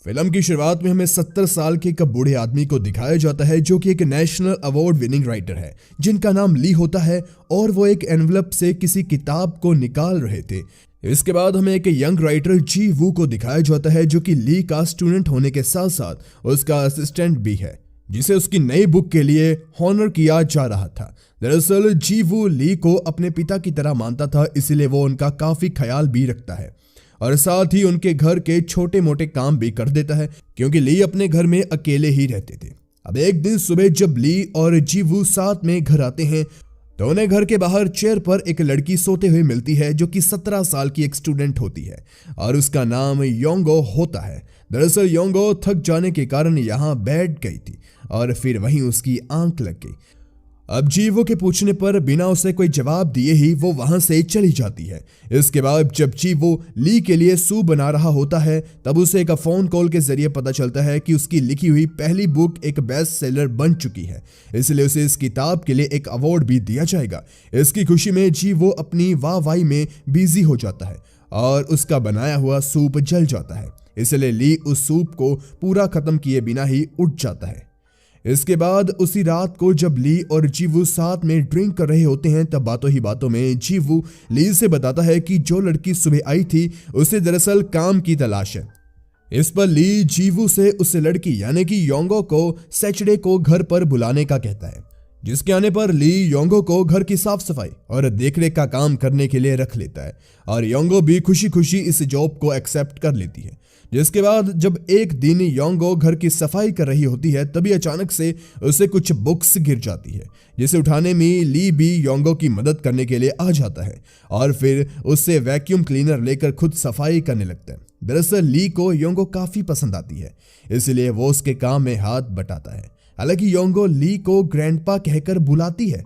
Film की शुरुआत में हमें 70 साल के एक बूढ़े आदमी को दिखाया जाता है जो कि एक नेशनल अवार्ड विनिंग राइटर है जिनका नाम ली होता है और वो एक एनवलप से किसी किताब को निकाल रहे थे। इसके बाद हमें एक यंग राइटर जी वू को दिखाया जाता है जो कि ली का स्टूडेंट होने के साथ साथ उसका असिस्टेंट भी है, जिसे उसकी नई बुक के लिए हॉनर किया जा रहा था। दरअसल जी वू ली को अपने पिता की तरह मानता था, इसलिए वो उनका काफी ख्याल भी रखता है और साथ ही उनके घर के छोटे मोटे काम भी कर देता है क्योंकि ली अपने घर में अकेले ही रहते थे। अब एक दिन सुबह जब ली और जी वू साथ में घर आते हैं तो उन्हें घर के बाहर चेयर पर एक लड़की सोते हुए मिलती है जो कि 17 साल की एक स्टूडेंट होती है और उसका नाम योंगो होता है। दरअसल योंगो थक जाने के कारण यहाँ बैठ गई थी और फिर वहीं उसकी आंख लग गई। अब जीवो के पूछने पर बिना उसे कोई जवाब दिए ही वो वहां से चली जाती है। इसके बाद जब जीवो ली के लिए सूप बना रहा होता है तब उसे एक फोन कॉल के जरिए पता चलता है कि उसकी लिखी हुई पहली बुक एक बेस्ट सेलर बन चुकी है, इसलिए उसे इस किताब के लिए एक अवार्ड भी दिया जाएगा। इसकी खुशी में जीवो अपनी वाहवाही में बिजी हो जाता है और उसका बनाया हुआ सूप जल जाता है, इसलिए ली उस सूप को पूरा खत्म किए बिना ही उठ जाता है। इसके बाद उसी रात को जब ली और जीवू साथ में ड्रिंक कर रहे होते हैं तब बातों ही बातों में जीवू ली से बताता है कि जो लड़की सुबह आई थी उसे दरअसल काम की तलाश है। इस पर ली जीवू से उस लड़की यानी कि योंगो को सैटरडे को घर पर बुलाने का कहता है, जिसके आने पर ली योंगो को घर की साफ सफाई और देखरेख का काम करने के लिए रख लेता है और योंगो भी खुशी खुशी इस जॉब को एक्सेप्ट कर लेती है। जिसके बाद जब एक दिन योंगो घर की सफाई कर रही होती है तभी अचानक से उसे कुछ बुक्स गिर जाती है, जिसे उठाने में ली भी योंगो की मदद करने के लिए आ जाता है और फिर उससे वैक्यूम क्लीनर लेकर खुद सफाई करने लगता है। दरअसल ली को योंगो काफी पसंद आती है, इसलिए वो उसके काम में हाथ बटाता है। हालांकि योंगो ली को ग्रैंडपा कहकर बुलाती है।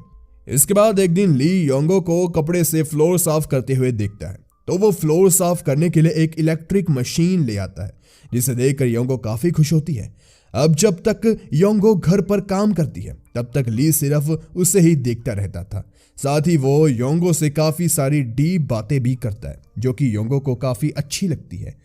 इसके बाद एक दिन ली योंगो को कपड़े से फ्लोर साफ करते हुए देखता है तो वो फ्लोर साफ करने के लिए एक इलेक्ट्रिक मशीन ले आता है, जिसे देखकर योंगो काफी खुश होती है। अब जब तक योंगो घर पर काम करती है तब तक ली सिर्फ उसे ही देखता रहता था। साथ ही वो योंगो से काफी सारी डीप बातें भी करता है जो कि योंगो को काफी अच्छी लगती है।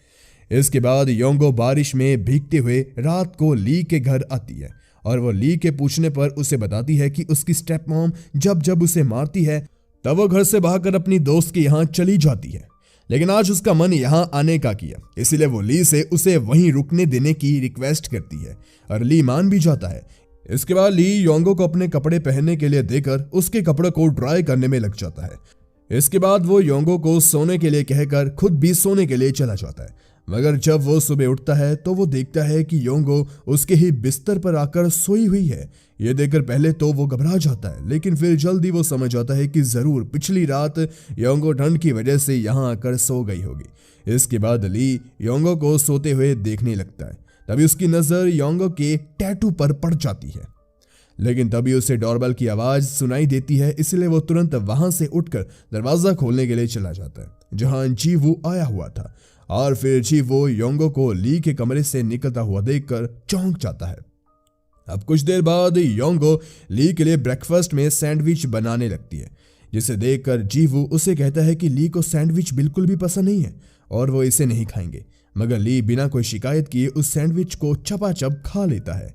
इसके बाद योंगो बारिश में भीगते हुए रात को ली के घर आती है और वो ली के पूछने पर उसे बताती है कि उसकी स्टेप मॉम जब जब उसे मारती है तब वो घर से भागकर अपनी दोस्त के यहाँ चली जाती है, लेकिन आज उसका मन यहाँ आने का किया, इसलिए वो ली से उसे वहीं रुकने देने की रिक्वेस्ट करती है और ली मान भी जाता है। इसके बाद ली योंगो को अपने कपड़े पहनने के लिए देकर उसके कपड़े को ड्राई करने में लग जाता है। इसके बाद वो योंगो को सोने के लिए कहकर खुद भी सोने के लिए चला जाता है, मगर जब वो सुबह उठता है तो वो देखता है कि योंगो उसके ही बिस्तर पर आकर सोई हुई है। ये देखकर पहले तो वो घबरा जाता है, लेकिन फिर जल्दी वो समझ आता है कि जरूर पिछली रात योंगो ठंड की वजह से यहाँ आकर सो गई होगी। इसके बाद ली योंगो को सोते हुए देखने लगता है, तभी उसकी नजर योंगो के टैटू पर पड़ जाती है, लेकिन तभी उसे डोरबेल की आवाज सुनाई देती है, इसलिए वो तुरंत वहां से उठकर दरवाजा खोलने के लिए चला जाता है जहां जीवू आया हुआ था और फिर जीवू योंगो को ली के कमरे से निकलता हुआ देखकर चौंक जाता है। अब कुछ देर बाद योंगो ली के लिए ब्रेकफास्ट में सैंडविच बनाने लगती है, जिसे देखकर जीवू उसे कहता है कि ली को सैंडविच बिल्कुल भी पसंद नहीं है और वो इसे नहीं खाएंगे, मगर ली बिना कोई शिकायत किए उस सैंडविच को चपाचप खा लेता है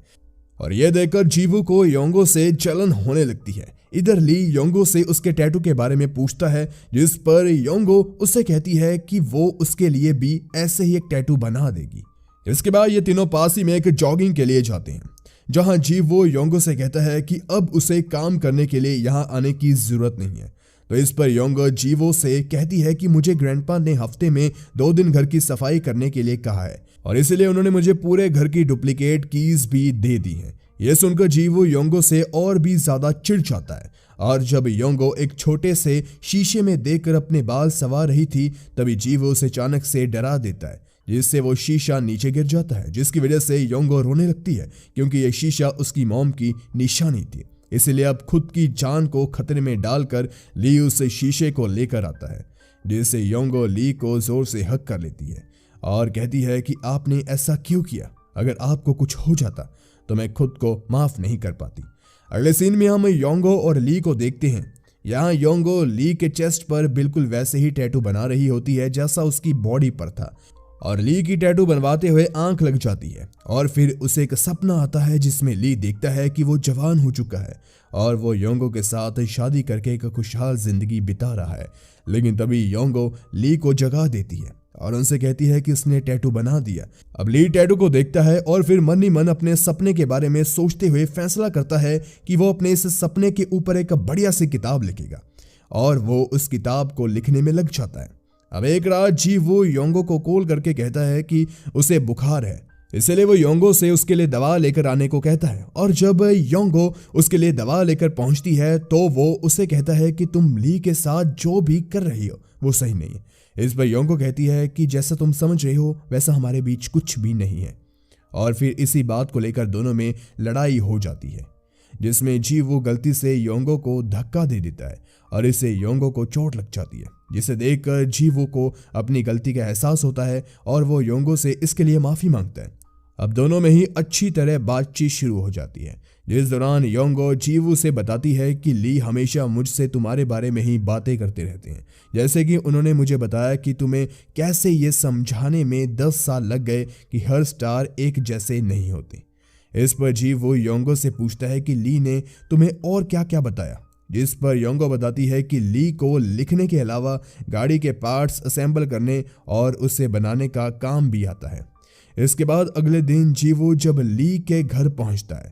और यह देखकर जीवू को योंगो से जलन होने लगती है। इधर ली योंगो से उसके टैटू के बारे में पूछता है, जिस पर योंगो उससे कहती है कि वो उसके लिए भी ऐसे ही एक टैटू बना देगी। इसके बाद ये तीनों पास ही में एक जॉगिंग के लिए जाते हैं, जहां जीवो योंगो से कहता है कि अब उसे काम करने के लिए यहाँ आने की जरूरत नहीं है। तो इस पर योंगो जीवो से कहती है कि मुझे ग्रैंडपा ने हफ्ते में 2 दिन घर की सफाई करने के लिए कहा है और इसलिए उन्होंने मुझे पूरे घर की डुप्लीकेट कीज भी दे दी है। यह सुनकर जीवो योंगो से और भी ज्यादा चिढ़ जाता है और जब योंगो एक छोटे से शीशे में देखकर अपने बाल संवार रही थी तभी जीवो उसे अचानक से डरा देता है, जिससे वो शीशा नीचे गिर जाता है, जिसकी वजह से योंगो रोने लगती है क्योंकि यह शीशा उसकी मॉम की निशानी थी। इसलिए अब खुद की जान को खतरे में डालकर ली उस शीशे को लेकर आता है, जिससे योंगो ली को जोर से हक कर लेती है और कहती है कि आपने ऐसा क्यों किया, अगर आपको कुछ हो जाता तो मैं खुद को माफ नहीं कर पाती। अगले सीन में हम योंगो और ली को देखते हैं। यहाँ योंगो ली के चेस्ट पर बिल्कुल वैसे ही टैटू बना रही होती है जैसा उसकी बॉडी पर था और ली की टैटू बनवाते हुए आंख लग जाती है। और फिर उसे एक सपना आता है जिसमें ली देखता है कि वो जवान हो चुका है और वो योंगो के साथ शादी करके एक खुशहाल जिंदगी बिता रहा है। लेकिन तभी योंगो ली को जगा देती है और उनसे कहती है कि उसने टैटू बना दिया। अब ली टैटू को देखता है और फिर मन ही मन अपने सपने के बारे में सोचते हुए फैसला करता है कि वो अपने इस सपने के ऊपर एक बढ़िया सी किताब लिखेगा और वो उस किताब को लिखने में लग जाता है। अब एक रात जीवू योंगो को कॉल करके कहता है कि उसे बुखार है, इसलिए वो योंगो से उसके लिए दवा लेकर आने को कहता है। और जब योंगो उसके लिए दवा लेकर पहुंचती है तो वो उसे कहता है कि तुम ली के साथ जो भी कर रही हो वो सही नहीं है। इस पर योंगो कहती है कि जैसा तुम समझ रहे हो वैसा हमारे बीच कुछ भी नहीं है। और फिर इसी बात को लेकर दोनों में लड़ाई हो जाती है, जिसमें जीवू गलती से योंगो को धक्का दे देता है और इससे योंगो को चोट लग जाती है, जिसे देखकर जीवू को अपनी गलती का एहसास होता है और वो योंगो से इसके लिए माफी मांगता है। अब दोनों में ही अच्छी तरह बातचीत शुरू हो जाती है, जिस दौरान योंगो जीवू से बताती है कि ली हमेशा मुझसे तुम्हारे बारे में ही बातें करते रहते हैं, जैसे कि उन्होंने मुझे बताया कि तुम्हें कैसे ये समझाने में 10 साल लग गए कि हर स्टार एक जैसे नहीं होते। इस पर जीवू योंगो से पूछता है कि ली ने तुम्हें और क्या क्या बताया, जिस पर योंगो बताती है कि ली को लिखने के अलावा गाड़ी के पार्ट्स असेंबल करने और उसे बनाने का काम भी आता है। इसके बाद अगले दिन जीवू जब ली के घर पहुंचता है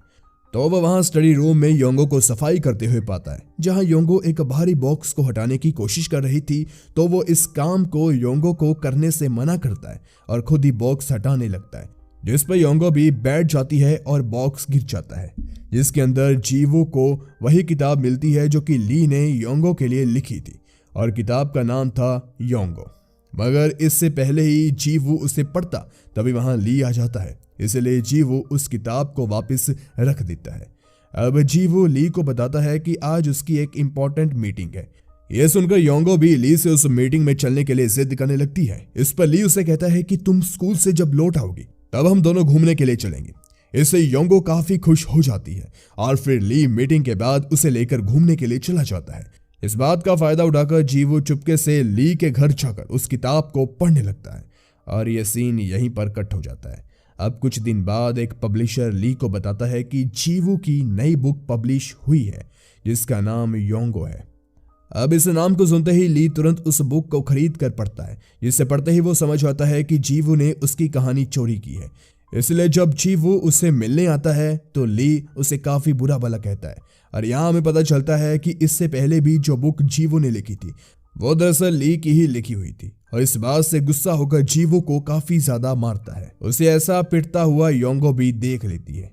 तो वह वहां स्टडी रूम में योंगो को सफाई करते हुए पाता है। जहां योंगो एक भारी बॉक्स को हटाने की कोशिश कर रही थी तो वो इस काम को योंगो को करने से मना करता है और खुद ही बॉक्स हटाने लगता है, जिस पर योंगो भी बैठ जाती है और बॉक्स गिर जाता है, जिसके अंदर जीवू को वही किताब मिलती है जो कि ली ने योंगो के लिए लिखी थी और किताब का नाम था योंगो। मगर इससे पहले ही जीवू उसे पढ़ता तभी वहां ली आ जाता है, इसलिए जीवू उस किताब को वापस रख देता है। अब जीवू ली को बताता है कि आज उसकी एक इम्पोर्टेंट मीटिंग है। यह सुनकर योंगो भी ली से उस मीटिंग में चलने के लिए जिद करने लगती है। इस पर ली उसे कहता है कि तुम स्कूल से जब लौट आओगी तब हम दोनों घूमने के लिए चलेंगे। इससे योंगो काफी खुश हो जाती है और फिर ली मीटिंग के बाद उसे लेकर घूमने के लिए चला जाता है। इस बात का फायदा उठाकर जीवू चुपके से ली के घर जाकर उस किताब को पढ़ने लगता है और यह सीन यहीं पर कट हो जाता है। अब कुछ दिन बाद एक पब्लिशर ली को बताता है कि जीवू की नई बुक पब्लिश हुई है जिसका नाम योंगो है। अब इस नाम को सुनते ही ली तुरंत उस बुक को खरीद कर पढ़ता है, जिसे पढ़ते ही वो समझ आता है कि जीवू ने उसकी कहानी चोरी की है। इसलिए जब जीवू उसे मिलने आता है तो ली उसे काफी बुरा भला कहता है और यहाँ हमें पता चलता है कि इससे पहले भी जो बुक जीवू ने लिखी थी वो दरअसल ली की ही लिखी हुई थी। और इस बात से गुस्सा होकर जीवू को काफी ज्यादा मारता है। उसे ऐसा पिटता हुआ योंगो भी देख लेती है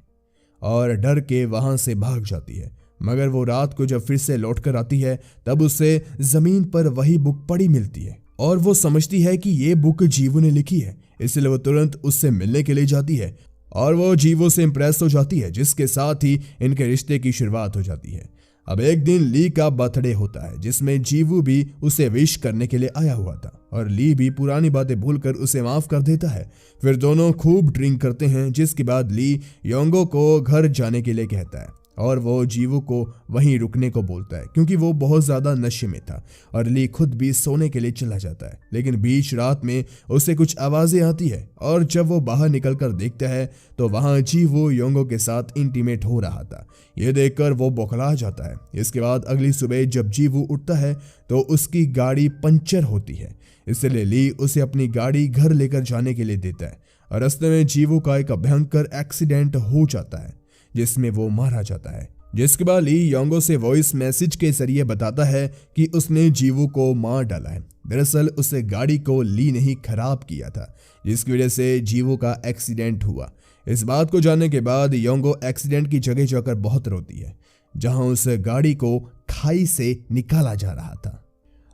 और डर के वहां से भाग जाती है। मगर वो रात को जब फिर से लौट कर आती है तब उसे जमीन पर वही बुक पड़ी मिलती है और वो समझती है कि ये बुक जीवू ने लिखी है, इसलिए वो तुरंत उससे मिलने के लिए जाती है और वो जीवू से इम्प्रेस हो जाती है, जिसके साथ ही इनके रिश्ते की शुरुआत हो जाती है। अब एक दिन ली का बर्थडे होता है जिसमें जीवू भी उसे विश करने के लिए आया हुआ था और ली भी पुरानी बातें भूलकर उसे माफ कर देता है। फिर दोनों खूब ड्रिंक करते हैं, जिसके बाद ली योंगो को घर जाने के लिए कहता है और वो जीवू को वहीं रुकने को बोलता है क्योंकि वो बहुत ज्यादा नशे में था और ली खुद भी सोने के लिए चला जाता है। लेकिन बीच रात में उसे कुछ आवाजें आती है और जब वो बाहर निकलकर देखता है तो वहां जीवू योंगो के साथ इंटीमेट हो रहा था। यह देखकर वो बौखला जाता है। इसके बाद अगली सुबह जब जीवू उठता है तो उसकी गाड़ी पंचर होती है, इसलिए ली उसे अपनी गाड़ी घर लेकर जाने के लिए देता है और रास्ते में जीवू का एक भयंकर एक्सीडेंट हो जाता है जिसमें वो मारा जाता है। जिसके बाद ली योंगो से वॉइस मैसेज के जरिए बताता है कि उसने जीवू को मार डाला है। दरअसल उसे गाड़ी को ली ने ही खराब किया था, जिसकी वजह से जीवू का एक्सीडेंट हुआ। इस बात को जानने के बाद योंगो एक्सीडेंट की जगह जाकर बहुत रोती है जहां उस गाड़ी को खाई से निकाला जा रहा था।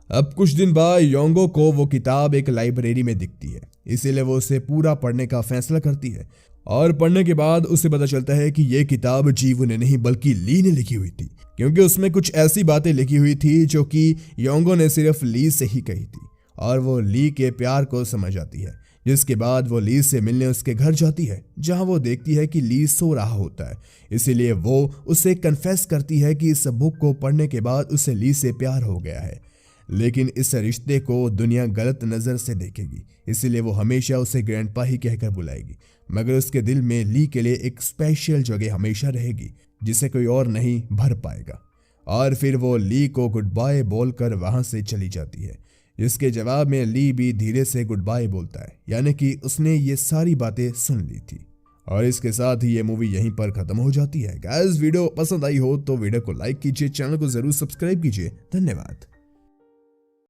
अब कुछ दिन बाद योंगो को वो किताब एक लाइब्रेरी में दिखती है, इसीलिए वो उसे पूरा पढ़ने का फैसला करती है और पढ़ने के बाद उसे पता चलता है कि ये किताब जीवू ने नहीं बल्कि ली ने लिखी हुई थी, क्योंकि उसमें कुछ ऐसी बातें लिखी हुई थी जो कि योंगो ने सिर्फ ली से ही कही थी और वो ली के प्यार को समझ आती है। जिसके बाद वो ली से मिलने उसके घर जाती है जहां वो देखती है कि ली सो रहा होता है, इसीलिए वो उसे कन्फेस करती है कि इस बुक को पढ़ने के बाद उसे ली से प्यार हो गया है। लेकिन इस रिश्ते को दुनिया गलत नज़र से देखेगी, इसीलिए वो हमेशा उसे ग्रैंडपा ही कहकर बुलाएगी। मगर उसके दिल में ली के लिए एक स्पेशल जगह हमेशा रहेगी जिसे कोई और नहीं भर पाएगा। और फिर वो ली को गुड बाय बोलकर वहां से चली जाती है। इसके जवाब में ली भी धीरे से गुड बाय बोलता है, यानी कि उसने ये सारी बातें सुन ली थी। और इसके साथ ही ये मूवी यहीं पर खत्म हो जाती है। गाइस, वीडियो पसंद आई हो तो वीडियो को लाइक कीजिए, चैनल को जरूर सब्सक्राइब कीजिए। धन्यवाद।